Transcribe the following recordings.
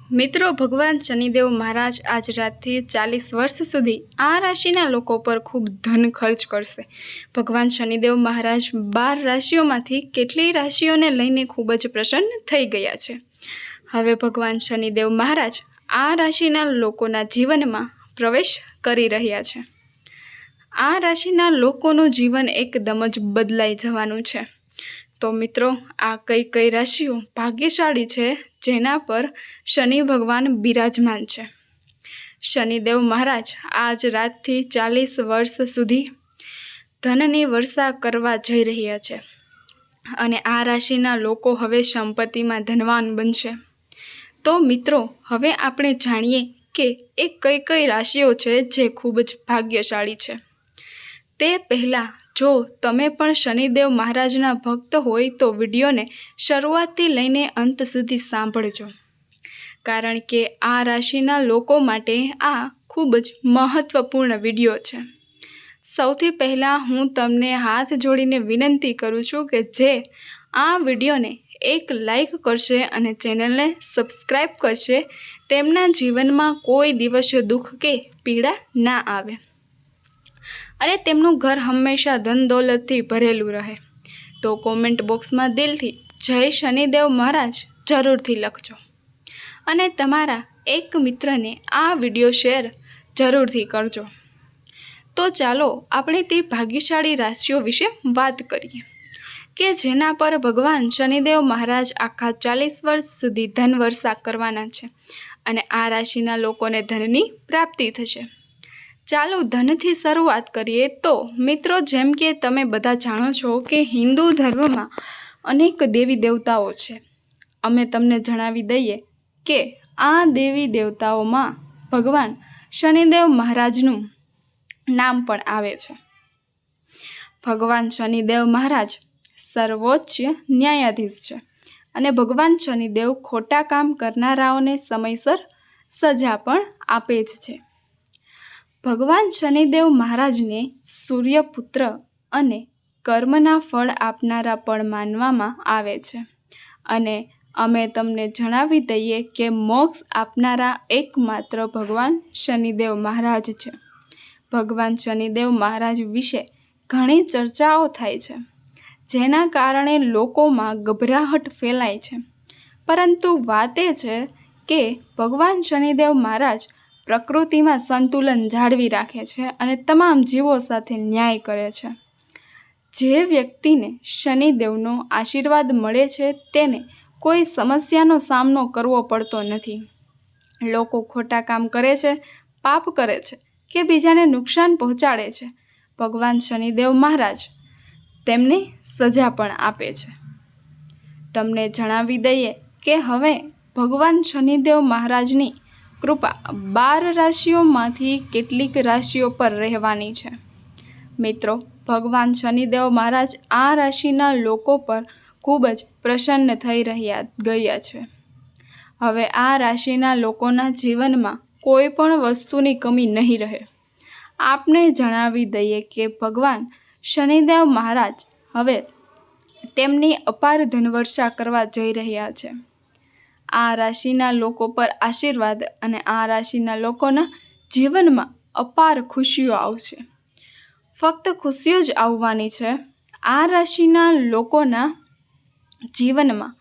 મિત્રો, ભગવાન શનિદેવ મહારાજ આજ રાતથી 40 વર્ષ સુધી આ રાશિના લોકો પર ખૂબ ધન ખર્ચ કરશે। ભગવાન શનિદેવ મહારાજ 12 રાશિઓમાંથી કેટલીય રાશિઓને લઈને ખૂબ જ પ્રસન્ન થઈ ગયા છે। હવે ભગવાન શનિદેવ મહારાજ આ રાશિના લોકોના જીવનમાં પ્રવેશ કરી રહ્યા છે। આ રાશિના લોકોનું જીવન એકદમ જ બદલાઈ જવાનું છે। તો મિત્રો, આ કઈ રાશિઓ ભાગ્યશાળી છે જેના પર શનિ ભગવાન બિરાજમાન છે। શનિદેવ મહારાજ આજ રાતથી 40 વર્ષ સુધી ધનની વર્ષા કરવા જઈ રહ્યા છે અને આ રાશિના લોકો હવે સંપત્તિમાં ધનવાન બનશે। તો મિત્રો, હવે આપણે જાણીએ કે એ કઈ રાશિઓ છે જે ખૂબ જ ભાગ્યશાળી છે। તે પહેલાં જો તમે પણ શનિદેવ મહારાજના ભક્ત હોય તો વિડીયોને શરૂઆતથી લઈને અંત સુધી સાંભળજો, કારણ કે આ રાશિના લોકો માટે આ ખૂબ જ મહત્વપૂર્ણ વિડીયો છે। સૌથી પહેલાં હું તમને હાથ જોડીને વિનંતી કરું છું કે જે આ વિડીયોને એક લાઈક કરશે અને ચેનલને સબસ્ક્રાઈબ કરશે, તેમના જીવનમાં કોઈ દિવસ દુઃખ કે પીડા ના આવે અને તેમનું ઘર હંમેશા ધન દોલતથી ભરેલું રહે। તો કોમેન્ટ બોક્સમાં દિલથી જય શનિદેવ મહારાજ જરૂરથી લખજો અને તમારા એક મિત્રને આ વિડીયો શેર જરૂરથી કરજો। તો ચાલો આપણે તે ભાગ્યશાળી રાશિઓ વિશે વાત કરીએ કે જેના પર ભગવાન શનિદેવ મહારાજ આખા 40 વર્ષ સુધી ધન વર્ષા કરવાના છે અને આ રાશિના લોકોને ધનની પ્રાપ્તિ થશે। ચાલો ધનથી શરૂઆત કરીએ। તો મિત્રો, જેમ કે તમે બધા જાણો છો કે હિન્દુ ધર્મમાં અનેક દેવી દેવતાઓ છે। અમે તમને જણાવી દઈએ કે આ દેવી દેવતાઓમાં ભગવાન શનિદેવ મહારાજનું નામ પણ આવે છે। ભગવાન શનિદેવ મહારાજ સર્વોચ્ચ ન્યાયાધીશ છે અને ભગવાન શનિદેવ ખોટા કામ કરનારાઓને સમયસર સજા પણ આપે જ છે। ભગવાન શનિદેવ મહારાજને સૂર્યપુત્ર અને કર્મના ફળ આપનારા પણ માનવામાં આવે છે અને અમે તમને જણાવી દઈએ કે મોક્ષ આપનારા એકમાત્ર ભગવાન શનિદેવ મહારાજ છે। ભગવાન શનિદેવ મહારાજ વિશે ઘણી ચર્ચાઓ થાય છે, જેના કારણે લોકોમાં ગભરાહટ ફેલાય છે, પરંતુ વાત એ છે કે ભગવાન શનિદેવ મહારાજ પ્રકૃતિમાં સંતુલન જાળવી રાખે છે અને તમામ જીવો સાથે ન્યાય કરે છે। જે વ્યક્તિને શનિદેવનો આશીર્વાદ મળે છે તેને કોઈ સમસ્યાનો સામનો કરવો પડતો નથી। લોકો ખોટા કામ કરે છે, પાપ કરે છે કે બીજાને નુકસાન પહોંચાડે છે, ભગવાન શનિદેવ મહારાજ તેમને સજા પણ આપે છે। તમને જણાવી દઈએ કે હવે ભગવાન શનિદેવ મહારાજની કૃપા 12 રાશિઓમાંથી કેટલીક રાશિઓ પર રહેવાની છે। મિત્રો, ભગવાન શનિદેવ મહારાજ આ રાશિના લોકો પર ખૂબ જ પ્રસન્ન થઈ ગયા છે। હવે આ રાશિના લોકોના જીવનમાં કોઈ પણ વસ્તુની કમી નહીં રહે। આપને જણાવી દઈએ કે ભગવાન શનિદેવ મહારાજ હવે તેમની અપાર ધનવર્ષા કરવા જઈ રહ્યા છે। આ રાશિના લોકો પર આશીર્વાદ અને આ રાશિના લોકોના જીવનમાં અપાર ખુશીઓ આવશે। ફક્ત ખુશીઓ જ આવવાની છે। આ રાશિના લોકોના જીવનમાં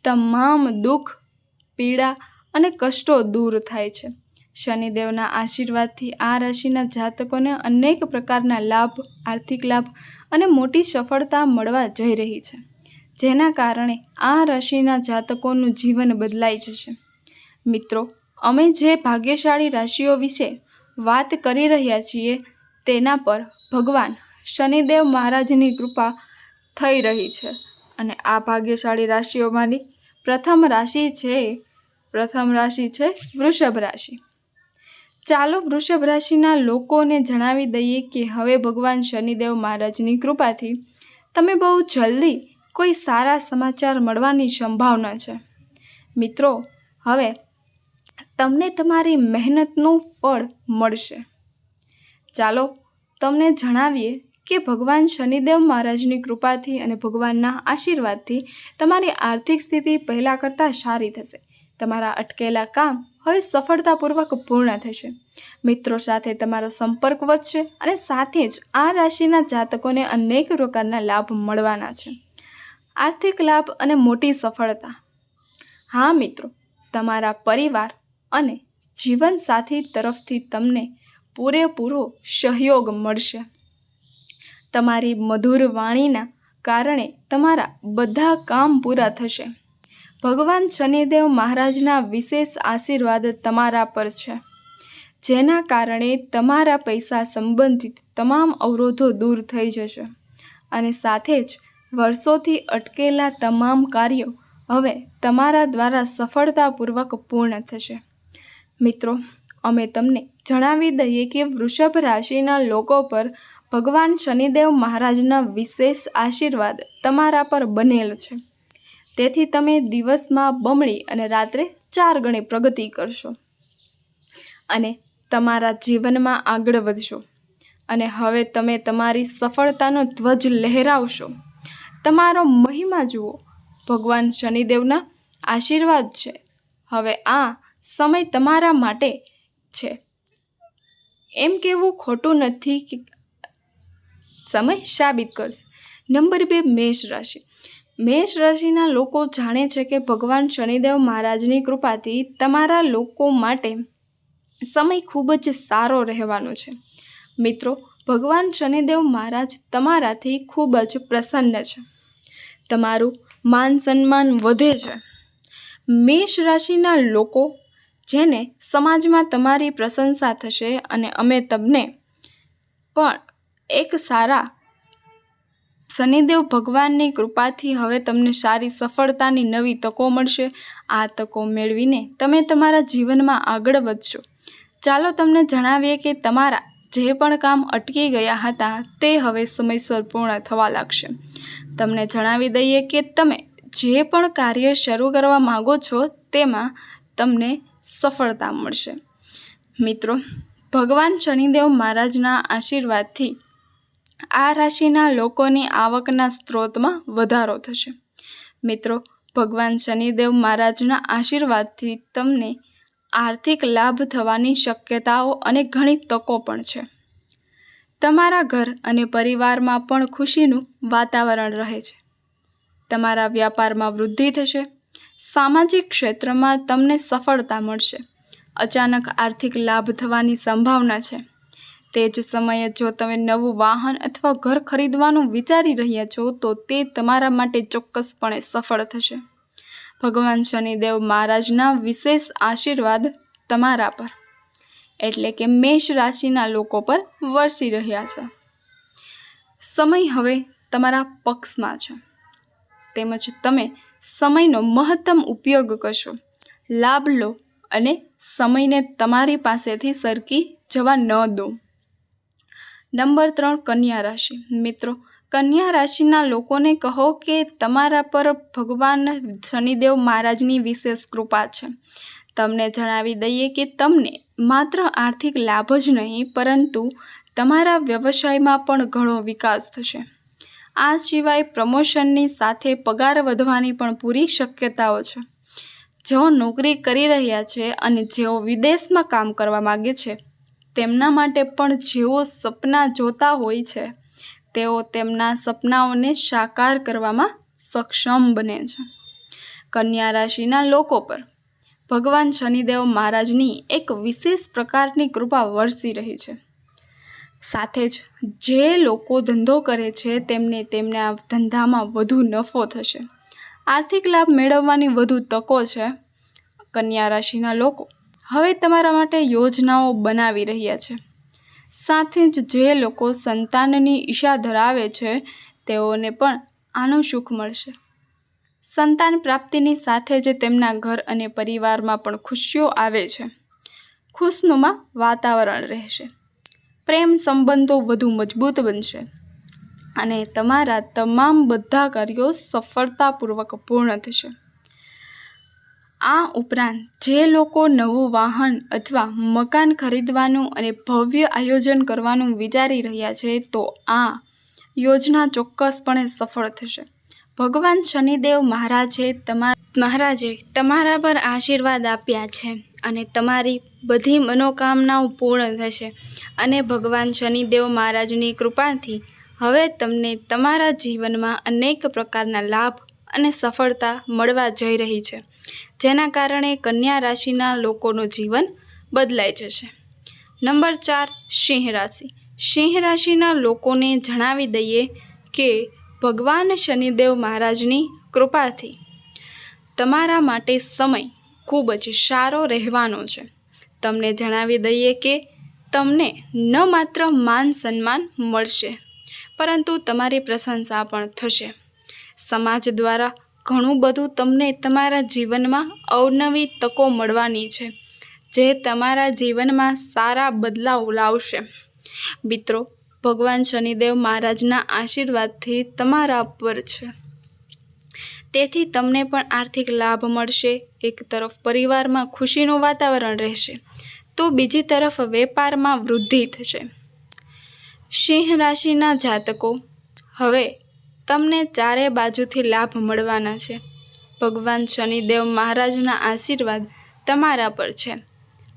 તમામ દુઃખ, પીડા અને કષ્ટો દૂર થાય છે। શનિદેવના આશીર્વાદથી આ રાશિના જાતકોને અનેક પ્રકારના લાભ, આર્થિક લાભ અને મોટી સફળતા મળવા જઈ રહી છે, જેના કારણે આ રાશિના જાતકોનું જીવન બદલાઈ જશે। મિત્રો, અમે જે ભાગ્યશાળી રાશિઓ વિશે વાત કરી રહ્યા છીએ તેના પર ભગવાન શનિદેવ મહારાજની કૃપા થઈ રહી છે અને આ ભાગ્યશાળી રાશિઓમાંની પ્રથમ રાશિ છે વૃષભ રાશિ। ચાલો વૃષભ રાશિના લોકોને જણાવી દઈએ કે હવે ભગવાન શનિદેવ મહારાજની કૃપાથી તમે બહુ જલ્દી કોઈ સારા સમાચાર મળવાની સંભાવના છે। મિત્રો, હવે તમને તમારી મહેનતનું ફળ મળશે। ચાલો તમને જણાવીએ કે ભગવાન શનિદેવ મહારાજની કૃપાથી અને ભગવાનના આશીર્વાદથી તમારી આર્થિક સ્થિતિ પહેલાં કરતાં સારી થશે, તમારા અટકેલા કામ હવે સફળતાપૂર્વક પૂર્ણ થશે. મિત્રો સાથે તમારો સંપર્ક વધશે અને સાથે જ આ રાશિના જાતકોને અનેક પ્રકારના લાભ મળવાના છે. આર્થિક લાભ અને મોટી સફળતા. હા મિત્રો, તમારા પરિવાર અને જીવનસાથી તરફથી તમને પૂરેપૂરો સહયોગ મળશે. તમારી મધુર વાણીના કારણે તમારા બધા કામ પૂરા થશે. ભગવાન શનિદેવ મહારાજના વિશેષ આશીર્વાદ તમારા પર છે, જેના કારણે તમારા પૈસા સંબંધિત તમામ અવરોધો દૂર થઈ જશે અને સાથે જ વર્ષોથી અટકેલા તમામ કાર્યો હવે તમારા દ્વારા સફળતાપૂર્વક પૂર્ણ થશે. મિત્રો, અમે તમને જણાવી દઈએ કે વૃષભ રાશિના લોકો પર ભગવાન શનિદેવ મહારાજના વિશેષ આશીર્વાદ તમારા પર બનેલ છે. તેથી તમે દિવસમાં બમણી અને રાત્રે 4 ગણી પ્રગતિ કરશો અને તમારા જીવનમાં આગળ વધશો અને હવે તમે તમારી સફળતાનો ધ્વજ લહેરાવશો. તમારો મહિમા જુઓ. ભગવાન શનિદેવના આશીર્વાદ છે. હવે આ સમય તમારા માટે છે એમ કહેવું ખોટું નથી કે સમય સાબિત કરશે. નંબર 2, મેષ રાશિ. મેષ રાશિના લોકો જાણે છે કે ભગવાન શનિદેવ મહારાજની કૃપાથી તમારા લોકો માટે સમય ખૂબ જ સારો રહેવાનો છે. મિત્રો, ભગવાન શનિદેવ મહારાજ તમારાથી ખૂબ જ પ્રસન્ન છે. તમારું માન સન્માન વધે છે. મેષ રાશિના લોકો જેને સમાજમાં તમારી પ્રશંસા થશે અને અમે તમને પણ એક સારા શનિદેવ ભગવાનની કૃપાથી હવે તમને સારી સફળતાની નવી તકો મળશે. આ તકો મેળવીને તમે તમારા જીવનમાં આગળ વધશો. ચાલો તમને જણાવીએ કે તમારા જે પણ કામ અટકી ગયા હતા તે હવે સમયસર પૂર્ણ થવા લાગશે. તમને જણાવી દઈએ કે તમે જે પણ કાર્ય શરૂ કરવા માગો છો તેમાં તમને સફળતા મળશે. મિત્રો, ભગવાન શનિદેવ મહારાજના આશીર્વાદથી આ રાશિના લોકોની આવકના સ્ત્રોતમાં વધારો થશે. મિત્રો, ભગવાન શનિદેવ મહારાજના આશીર્વાદથી તમને આર્થિક લાભ થવાની શક્યતાઓ અને ઘણી તકો પણ છે. તમારા ઘર અને પરિવારમાં પણ ખુશીનું વાતાવરણ રહે છે. તમારા વ્યાપારમાં વૃદ્ધિ થશે. સામાજિક ક્ષેત્રમાં તમને સફળતા મળશે. અચાનક આર્થિક લાભ થવાની સંભાવના છે. તે જ સમયે જો તમે નવું વાહન અથવા ઘર ખરીદવાનું વિચારી રહ્યા છો તો તે તમારા માટે ચોક્કસપણે સફળ થશે. ભગવાન શનિદેવ મહારાજના વિશેષ આશીર્વાદ તમારા પર એટલે કે મેષ રાશિના લોકો પર વરસી રહ્યા છે. સમય હવે તમારા પક્ષમાં છે, તેમજ તમે સમયનો મહત્તમ ઉપયોગ કરશો. લાભ લો અને સમયને તમારી પાસેથી સરકી જવા ન દો. નંબર 3, કન્યા રાશિ. મિત્રો, કન્યા રાશિના લોકોને કહો કે તમારા પર ભગવાન શનિદેવ મહારાજની વિશેષ કૃપા છે. તમને જણાવી દઈએ કે તમને માત્ર આર્થિક લાભ જ નહીં પરંતુ તમારા વ્યવસાયમાં પણ ઘણો વિકાસ થશે. આ સિવાય પ્રમોશનની સાથે પગાર વધવાની પણ પૂરી શક્યતાઓ છે. જેઓ નોકરી કરી રહ્યા છે અને જેઓ વિદેશમાં કામ કરવા માગે છે તેમના માટે પણ જેઓ સપના જોતા હોય છે તેઓ તેમના સપનાઓને સાકાર કરવામાં સક્ષમ બને છે. કન્યા રાશિના લોકો પર ભગવાન શનિદેવ મહારાજની એક વિશેષ પ્રકારની કૃપા વરસી રહી છે. સાથે જ જે લોકો ધંધો કરે છે તેમને તેમના ધંધામાં વધુ નફો થશે. આર્થિક લાભ મેળવવાની વધુ તકો છે. કન્યા રાશિના લોકો હવે તમારા માટે યોજનાઓ બનાવી રહ્યા છે. સાથે જ જે લોકો સંતાનની ઈચ્છા ધરાવે છે તેઓને પણ આનું સુખ મળશે. સંતાન પ્રાપ્તિની સાથે જ તેમના ઘર અને પરિવારમાં પણ ખુશીઓ આવે છે. ખુશનુમા વાતાવરણ રહેશે. પ્રેમ સંબંધો વધુ મજબૂત બનશે અને તમારા તમામ બધા કાર્યો સફળતાપૂર્વક પૂર્ણ થશે. આ ઉપરાંત જે લોકો નવું વાહન અથવા મકાન ખરીદવાનું અને ભવ્ય આયોજન કરવાનું વિચારી રહ્યા છે તો આ યોજના ચોક્કસપણે સફળ થશે. ભગવાન શનિદેવ મહારાજે તમારા પર આશીર્વાદ આપ્યા છે અને તમારી બધી મનોકામનાઓ પૂર્ણ થશે અને ભગવાન શનિદેવ મહારાજની કૃપાથી હવે તમને તમારા જીવનમાં અનેક પ્રકારના લાભ અને સફળતા મળવા જઈ રહી છે, જેના કારણે કન્યા રાશિના લોકોનું જીવન બદલાઈ જશે. નંબર 4, સિંહ રાશિ. સિંહ રાશિના લોકોને જણાવી દઈએ કે ભગવાન શનિદેવ મહારાજની કૃપાથી તમારા માટે સમય ખૂબ જ સારો રહેવાનો છે. તમને જણાવી દઈએ કે તમને ન માત્ર માન સન્માન મળશે, પરંતુ તમારી પ્રશંસા પણ થશે. સમાજ દ્વારા ઘણું બધું તમને તમારા જીવનમાં અવનવી તકો મળવાની છે, જે તમારા જીવનમાં સારા બદલાવ લાવશે. મિત્રો, ભગવાન શનિદેવ મહારાજના આશીર્વાદથી તમારા પર છે, તેથી તમને પણ આર્થિક લાભ મળશે. એક તરફ પરિવારમાં ખુશીનું વાતાવરણ રહેશે, તો બીજી તરફ વેપારમાં વૃદ્ધિ થશે. સિંહ રાશિના જાતકો, હવે તમને ચારે બાજુથી લાભ મળવાના છે. ભગવાન શનિદેવ મહારાજના આશીર્વાદ તમારા પર છે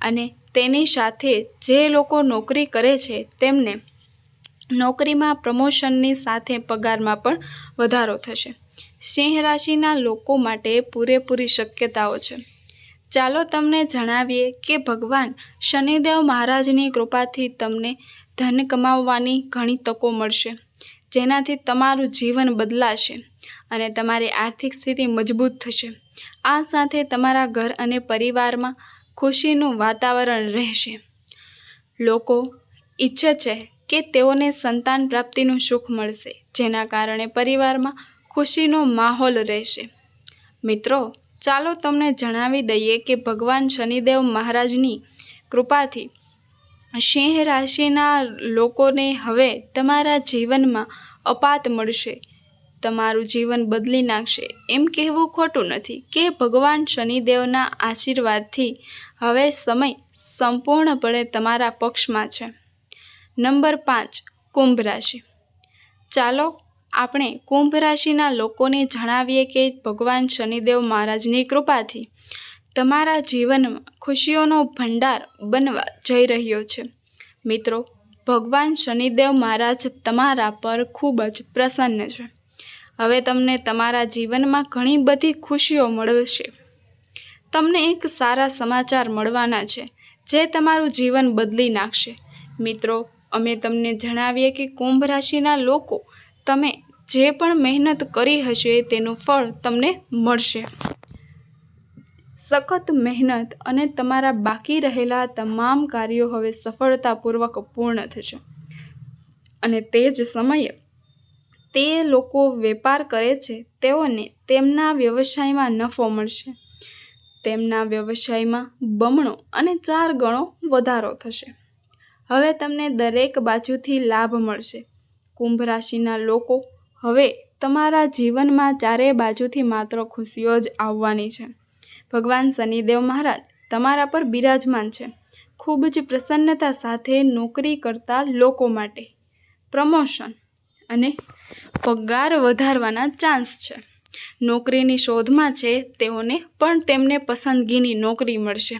અને તેની સાથે જે લોકો નોકરી કરે છે તેમને નોકરીમાં પ્રમોશનની સાથે પગારમાં પણ વધારો થશે. સિંહ રાશિના લોકો માટે પૂરેપૂરી શક્યતાઓ છે. ચાલો તમને જણાવીએ કે ભગવાન શનિદેવ મહારાજની કૃપાથી તમને ધન કમાવવાની ઘણી તકો મળશે, જેનાથી તમારું જીવન બદલાશે અને તમારી આર્થિક સ્થિતિ મજબૂત થશે. આ સાથે તમારા ઘર અને પરિવારમાં ખુશીનું વાતાવરણ રહેશે. લોકો ઈચ્છે છે કે તેઓને સંતાન પ્રાપ્તિનું સુખ મળશે, જેના કારણે પરિવારમાં ખુશીનો માહોલ રહેશે. મિત્રો, ચાલો તમને જણાવી દઈએ કે ભગવાન શનિદેવ મહારાજની કૃપાથી સિંહ રાશિના લોકોને હવે તમારા જીવનમાં અપાત મળશે, તમારું જીવન બદલી નાખશે. એમ કહેવું ખોટું નથી કે ભગવાન શનિદેવના આશીર્વાદથી હવે સમય સંપૂર્ણપણે તમારા પક્ષમાં છે. નંબર 5, કુંભ રાશિ. ચાલો આપણે કુંભ રાશિના લોકોને જણાવીએ કે ભગવાન શનિદેવ મહારાજની કૃપાથી તમારા જીવનમાં ખુશીઓનો ભંડાર બનવા જઈ રહ્યો છે. મિત્રો, ભગવાન શનિદેવ મહારાજ તમારા પર ખૂબ જ પ્રસન્ન છે. હવે તમને તમારા જીવનમાં ઘણી બધી ખુશીઓ મળશે. તમને એક સારા સમાચાર મળવાના છે, જે તમારું જીવન બદલી નાખશે. મિત્રો, અમે તમને જણાવીએ કે કુંભ રાશિના લોકો, તમે જે પણ મહેનત કરી હશે તેનું ફળ તમને મળશે. સખત મહેનત અને તમારા બાકી રહેલા તમામ કાર્યો હવે સફળતાપૂર્વક પૂર્ણ થશે અને તે જ સમયે તે લોકો વેપાર કરે છે તેઓને તેમના વ્યવસાયમાં નફો મળશે. તેમના વ્યવસાયમાં બમણો અને 4 ગણો વધારો થશે. હવે તમને દરેક બાજુથી લાભ મળશે. કુંભ રાશિના લોકો, હવે તમારા જીવનમાં ચારે બાજુથી માત્ર ખુશીઓ જ આવવાની છે. ભગવાન શનિદેવ મહારાજ તમારા પર બિરાજમાન છે. ખૂબ જ પ્રસન્નતા સાથે નોકરી કરતા લોકો માટે પ્રમોશન અને પગાર વધારવાના ચાન્સ છે. નોકરીની શોધમાં છે તેઓને પણ તેમને પસંદગીની નોકરી મળશે.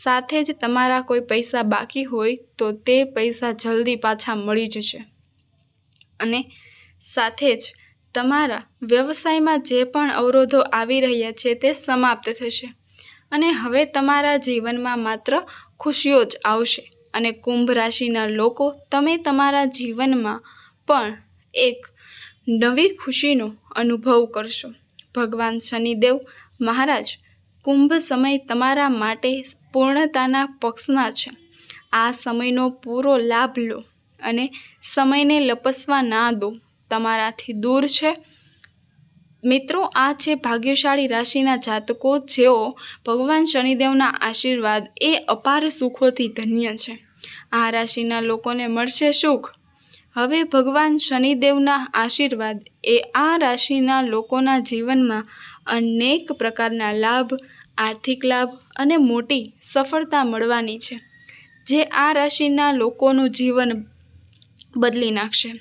સાથે જ તમારા કોઈ પૈસા બાકી હોય તો તે પૈસા જલ્દી પાછા મળી જશે અને સાથે જ તમારા વ્યવસાયમાં જે પણ અવરોધો આવી રહ્યા છે તે સમાપ્ત થશે અને હવે તમારા જીવનમાં માત્ર ખુશીઓ જ આવશે. અને કુંભ રાશિના લોકો, તમે તમારા જીવનમાં પણ એક નવી ખુશીનો અનુભવ કરશો. ભગવાન શનિદેવ મહારાજ કુંભ સમય તમારા માટે પૂર્ણતાના પક્ષમાં છે. આ સમયનો પૂરો લાભ લો અને સમયને લપસવા ના દો, તમારાથી દૂર છે. મિત્રો, આ છે ભાગ્યશાળી રાશિના જાતકો, જેઓ ભગવાન શનિદેવના આશીર્વાદ એ અપાર સુખોથી ધન્ય છે. આ રાશિના લોકોને મળશે સુખ. હવે ભગવાન શનિદેવના આશીર્વાદ એ આ રાશિના લોકોના જીવનમાં અનેક પ્રકારના લાભ, આર્થિક લાભ અને મોટી સફળતા મળવાની છે, જે આ રાશિના લોકોનું જીવન બદલી નાખશે.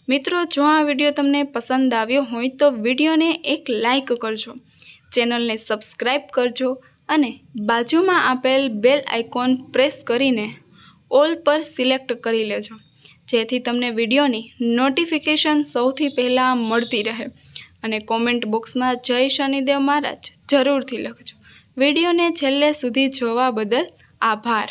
મિત્રો, જો આ વિડીયો તમને પસંદ આવ્યો હોય તો વિડીયોને એક લાઈક કરજો, ચેનલને સબસ્ક્રાઈબ કરજો અને બાજુમાં આપેલ બેલ આઇકોન પ્રેસ કરીને ઓલ પર સિલેક્ટ કરી લેજો, જેથી તમને વિડીયોની નોટિફિકેશન સૌથી પહેલાં મળતી રહે. અને કોમેન્ટ બોક્સમાં જય શનિદેવ મહારાજ જરૂરથી લખજો. વિડીયોને છેલ્લે સુધી જોવા બદલ આભાર.